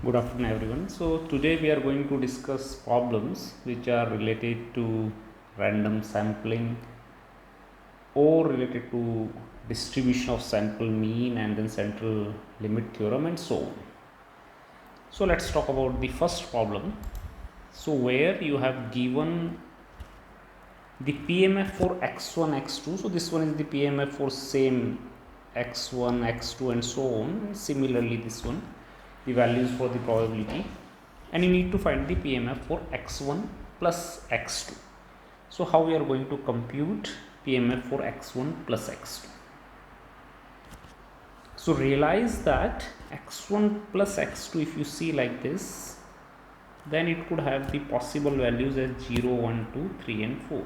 Good afternoon, everyone. So, today we are going to discuss problems which are related to random sampling or related to distribution of sample mean and then central limit theorem and so on. So, let's talk about the first problem. So, where you have given the PMF for x1, x2. So, this one is the PMF for same x1, x2 and so on. And similarly, this one, the values for the probability, and you need to find the PMF for x1 plus x2. So how we are going to compute PMF for x1 plus x2? So realize that x1 plus x2, if you see like this, then it could have the possible values as 0, 1, 2, 3 and 4.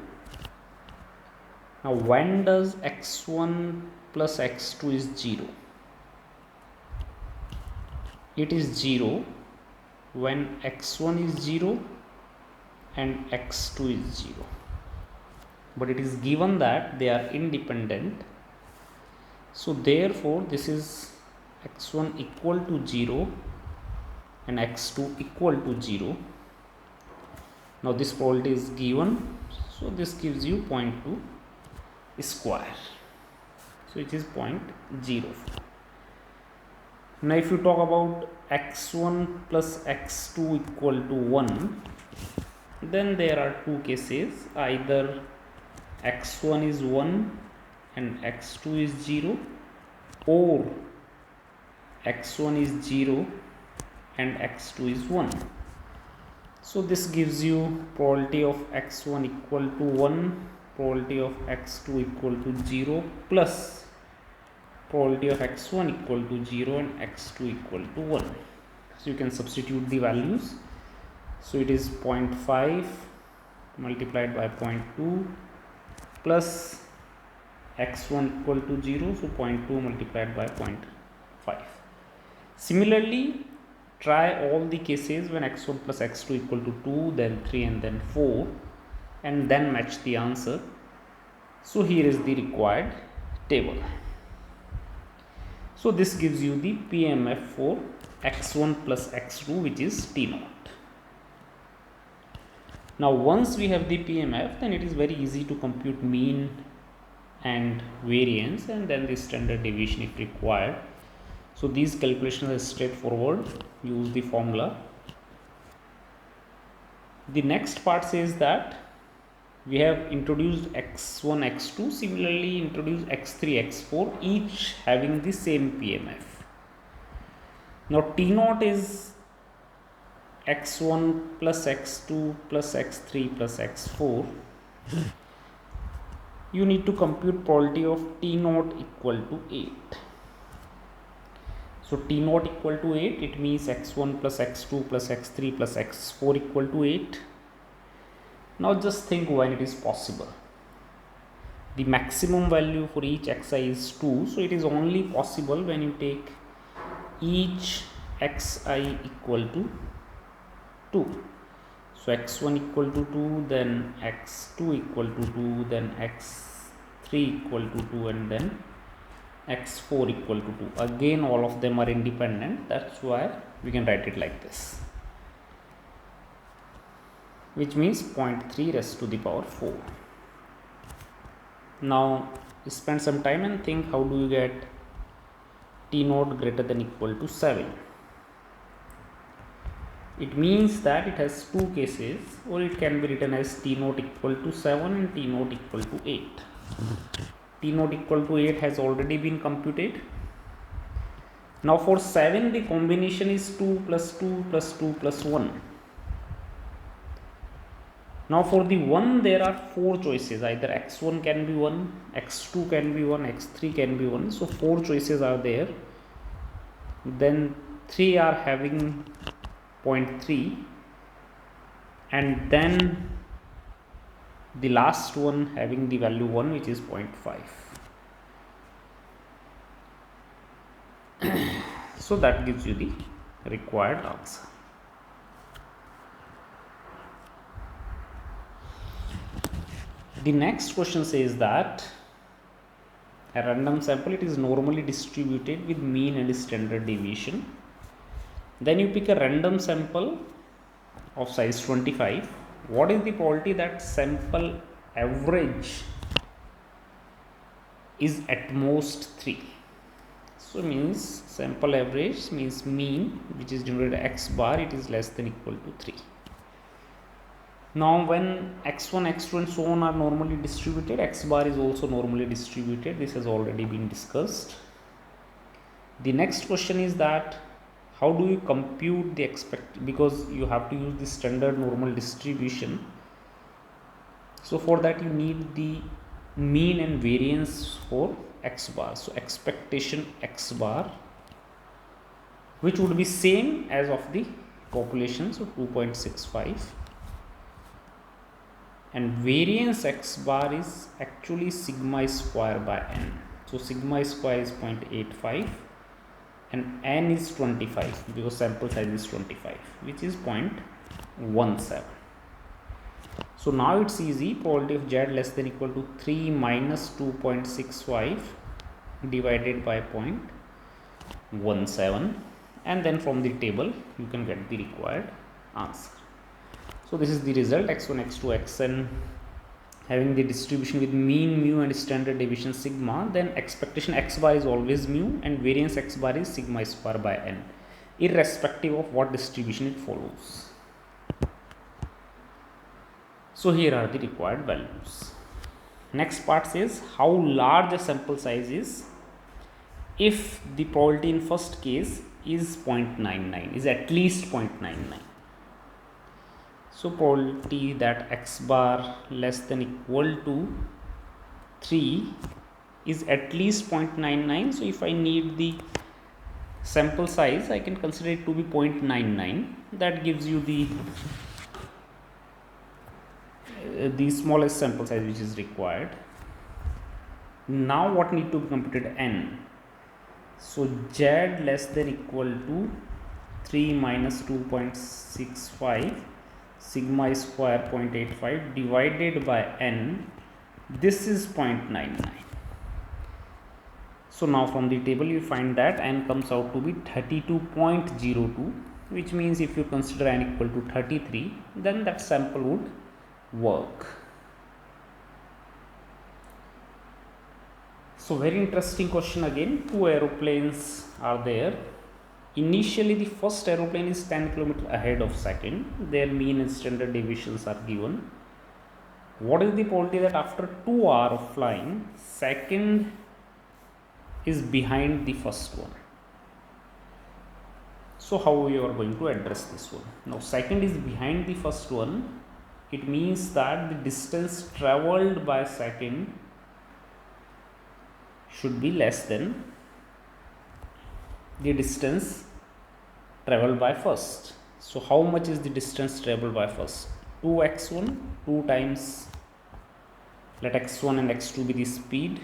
Now when does x1 plus x2 is 0? It is 0 when x1 is 0 and x2 is 0, but it is given that they are independent. So therefore this is x1 equal to 0 and x2 equal to 0. Now this probability is given, so this gives you 0.2 square, so it is 0.04. Now if you talk about x1 plus x2 equal to 1, then there are two cases: either x1 is 1 and x2 is 0, or x1 is 0 and x2 is 1. So this gives you probability of x1 equal to 1, probability of x2 equal to 0, plus probability of x1 equal to 0 and x2 equal to 1. So you can substitute the values. So it is 0.5 multiplied by 0.2 plus x1 equal to 0, so 0.2 multiplied by 0.5. Similarly, try all the cases when x1 plus x2 equal to 2, then 3 and then 4, and then match the answer. So here is the required table. So this gives you the PMF for x1 plus x2, which is T0. Now once we have the PMF, then it is very easy to compute mean and variance and then the standard deviation if required. So these calculations are straightforward. Use the formula. The next part says that we have introduced x1, x2, similarly introduced x3, x4, each having the same PMF. Now T0 is x1 plus x2 plus x3 plus x4. You need to compute probability of T0 equal to 8. So T0 equal to 8, it means x1 plus x2 plus x3 plus x4 equal to 8. Now just think when it is possible. The maximum value for each xi is 2, so it is only possible when you take each xi equal to 2. So x1 equal to 2, then x2 equal to 2, then x3 equal to 2, and then x4 equal to 2. Again all of them are independent, that's why we can write it like this, which means 0.3 raised to the power 4. Now spend some time and think, how do you get T0 greater than equal to 7? It means that it has two cases, or it can be written as T0 equal to 7 and T0 equal to 8. T0 equal to 8 has already been computed. Now for 7 the combination is 2 plus 2 plus 2 plus 1. Now for the 1 there are 4 choices, either x1 can be 1, x2 can be 1, x3 can be 1. So 4 choices are there. Then 3 are having 0.3, and then the last one having the value 1, which is 0.5. So that gives you the required answer. The next question says that a random sample, it is normally distributed with mean and standard deviation. Then you pick a random sample of size 25. What is the probability that sample average is at most 3? So means sample average means mean, which is denoted x bar, it is less than equal to 3. Now when x1, x2 and so on are normally distributed, x bar is also normally distributed. This has already been discussed. The next question is that how do you compute the because you have to use the standard normal distribution. So for that you need the mean and variance for x bar. So expectation x bar, which would be same as of the population, so 2.65, and variance x bar is actually sigma square by n. So sigma square is 0.85 and n is 25 because sample size is 25, which is 0.17. So now it's easy. Probability of z less than equal to 3 minus 2.65 divided by 0.17, and then from the table you can get the required answer. So this is the result: x1, x2, xn having the distribution with mean mu and standard deviation sigma, then expectation x bar is always mu and variance x bar is sigma square by n, irrespective of what distribution it follows. So here are the required values. Next part says how large a sample size is if the probability in first case is 0.99, is at least 0.99. So probability that x bar less than equal to 3 is at least 0.99. So if I need the sample size, I can consider it to be 0.99. That gives you the smallest sample size which is required. Now what need to be computed? N. So z less than equal to 3 minus 2.65 sigma square 0.85 divided by n. This is 0.99. So now from the table you find that n comes out to be 32.02, which means if you consider n equal to 33, then that sample would work. So very interesting question again. Two aeroplanes are there. Initially the first aeroplane is 10 km ahead of second. Their mean and standard deviations are given. What is the probability that after 2 hours of flying, second is behind the first one? So how we are going to address this one? Now second is behind the first one. It means that the distance traveled by second should be less than the distance traveled by first. So how much is the distance traveled by first? 2x1, 2 times, let x1 and x2 be the speed,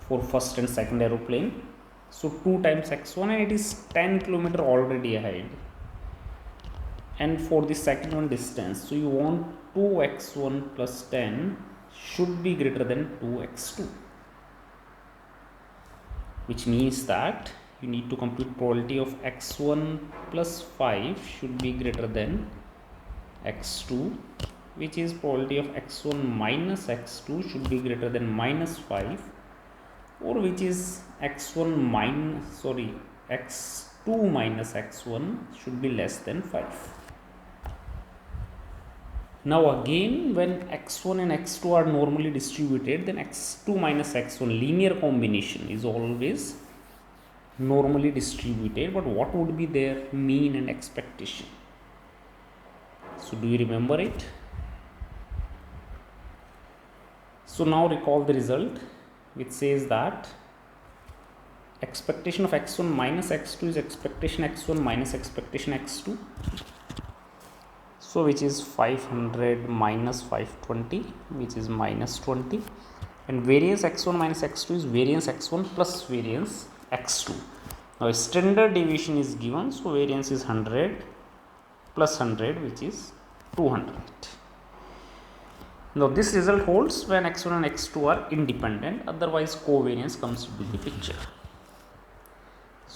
for first and second aeroplane. So 2 times x1, and it is 10 km already ahead. And for the second one distance, so you want 2x1 plus 10 should be greater than 2x2, which means that you need to compute probability of x1 plus 5 should be greater than x2, which is probability of x1 minus x2 should be greater than minus 5, or which is x2 minus x1 should be less than 5. Now again, when x1 and x2 are normally distributed, then x2 minus x1 linear combination is always normally distributed. But what would be their mean and expectation? So do you remember it? So now recall the result, which says that expectation of x1 minus x2 is expectation x1 minus expectation x2. So which is 500 minus 520, which is minus 20, and variance x1 minus x2 is variance x1 plus variance x2. Now standard deviation is given, so variance is 100 plus 100, which is 200. Now this result holds when x1 and x2 are independent, otherwise covariance comes into the picture.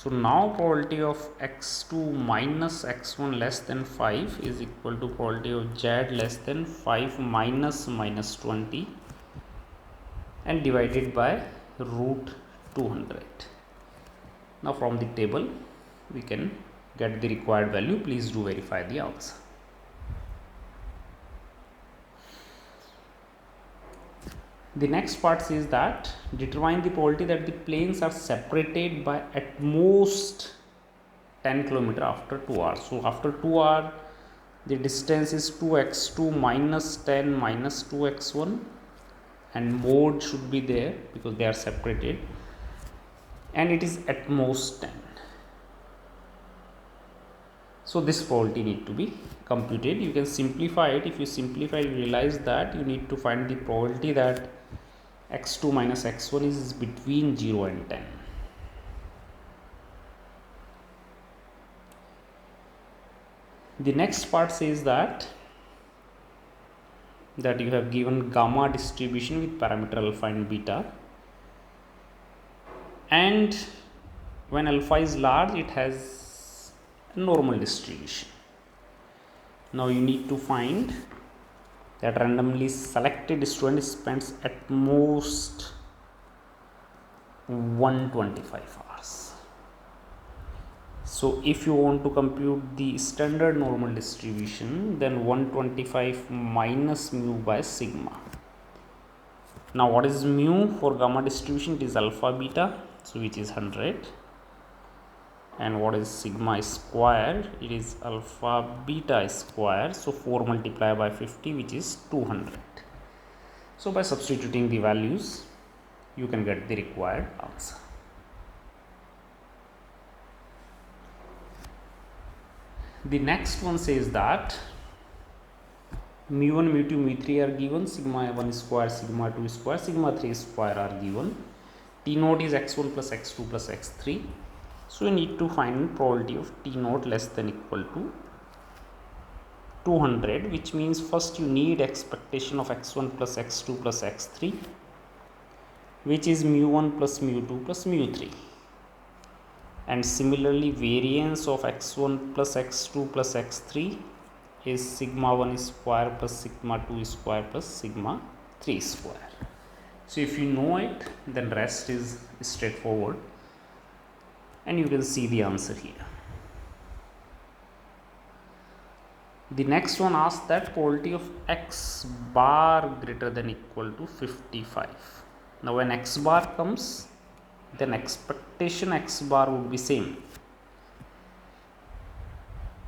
So now probability of x2 minus x1 less than 5 is equal to probability of z less than 5 minus minus 20 and divided by root 200. Now from the table we can get the required value. Please do verify the answer. The next part says that determine the probability that the planes are separated by at most 10 km after 2 hours. So after 2 hours the distance is 2x2 minus 10 minus 2x1 and mode should be there because they are separated and it is at most 10. So this probability need to be computed. You can simplify it. If you simplify, you realize that you need to find the probability that x2 minus x1 is between 0 and 10. The next part says that you have given gamma distribution with parameter alpha and beta, and when alpha is large it has a normal distribution. Now you need to find that randomly selected student spends at most 125 hours. So if you want to compute the standard normal distribution, then 125 minus mu by sigma. Now what is mu for gamma distribution? It is alpha beta, so which is 100. And what is sigma square? It is alpha beta square, so 4 multiplied by 50, which is 200. So by substituting the values you can get the required answer. The next one says that mu1 mu2 mu3 are given, sigma 1 square sigma 2 square sigma 3 square are given. T naught is x1 plus x2 plus x3. So we need to find probability of T naught less than equal to 200, which means first you need expectation of x1 plus x2 plus x3, which is mu1 plus mu2 plus mu3, and similarly variance of x1 plus x2 plus x3 is sigma 1 square plus sigma 2 square plus sigma 3 square. So if you know it, then rest is straightforward and you can see the answer here. The next one asks that probability of x bar greater than equal to 55. Now when x bar comes, then expectation x bar would be same,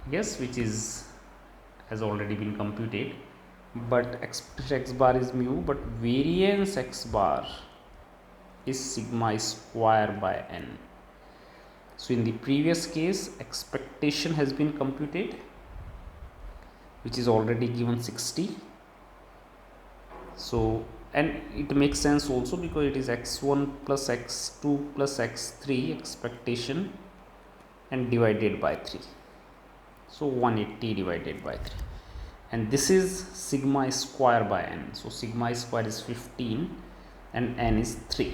yes, which is has already been computed, but expectation x bar is mu, but variance x bar is sigma square by n. So in the previous case expectation has been computed, which is already given 60. So and it makes sense also because it is x1 plus x2 plus x3 expectation and divided by 3. So 180 divided by 3, and this is sigma square by n. So sigma square is 15 and n is 3.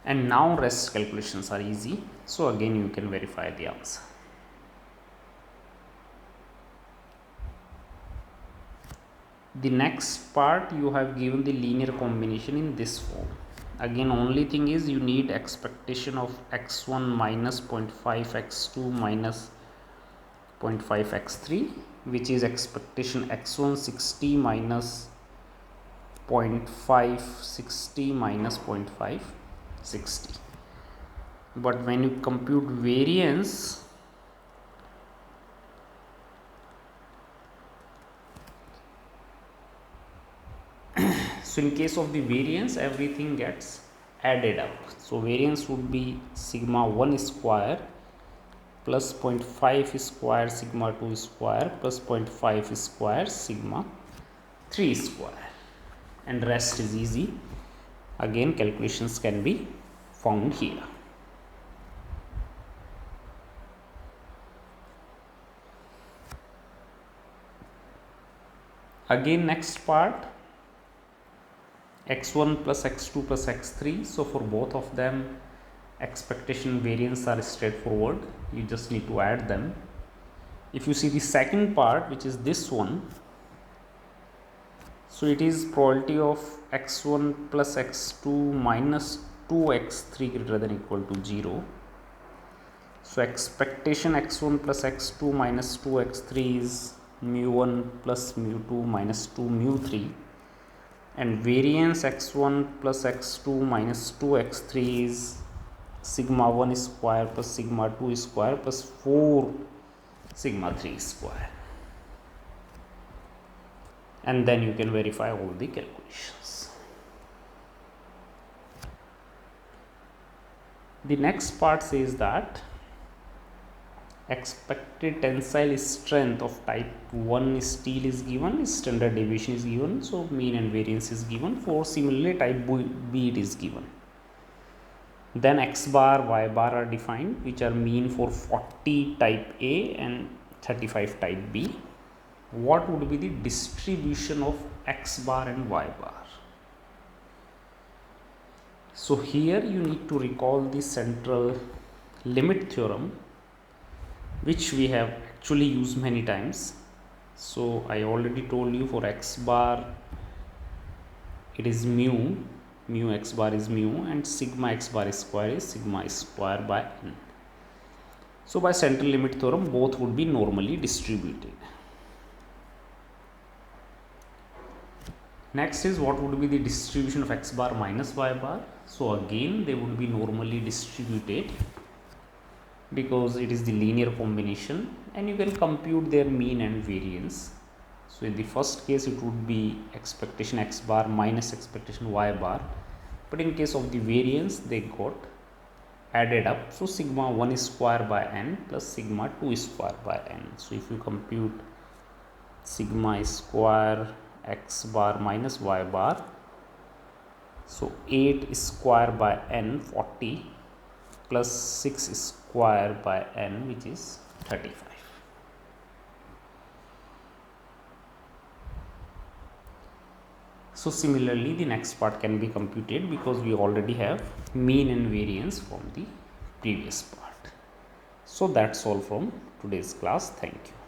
And now rest calculations are easy. So again you can verify the answer. The next part, you have given the linear combination in this form. Again only thing is you need expectation of x1 minus 0.5 x2 minus 0.5 x3, which is expectation x1 60 minus 0.5 60 minus 0.5 60. But when you compute variance, so in case of the variance everything gets added up. So variance would be sigma 1 square plus 0.5 square sigma 2 square plus 0.5 square sigma 3 square, and rest is easy. Again calculations can be found here. Again next part, x1 plus x2 plus x3. So for both of them expectation, variance are straightforward, you just need to add them. If you see the second part, which is this one, so it is probability of x1 plus x2 minus 2x3 greater than equal to 0. So expectation x1 plus x2 minus 2x3 is mu1 plus mu2 minus 2 mu3, and variance x1 plus x2 minus 2x3 is sigma 1 square plus sigma 2 square plus 4 sigma 3 square, and then you can verify all the calculations. The next part says that expected tensile strength of type 1 steel is given, standard deviation is given, so mean and variance is given. For similarly type B it is given. Then x bar, y bar are defined, which are mean for 40 type A and 35 type B. What would be the distribution of x bar and y bar? So here you need to recall the central limit theorem, which we have actually used many times. So I already told you for x bar it is mu x bar is mu, and sigma x bar square is sigma square by n. So by central limit theorem both would be normally distributed. Next is what would be the distribution of x bar minus y bar. So again they would be normally distributed because it is the linear combination, and you can compute their mean and variance. So in the first case it would be expectation x bar minus expectation y bar, but in case of the variance they got added up. So sigma 1 square by n plus sigma 2 square by n. So if you compute sigma square x bar minus y bar, so 8 square by n 40 plus 6 square by n, which is 35. So similarly the next part can be computed because we already have mean and variance from the previous part. So that's all from today's class. Thank you.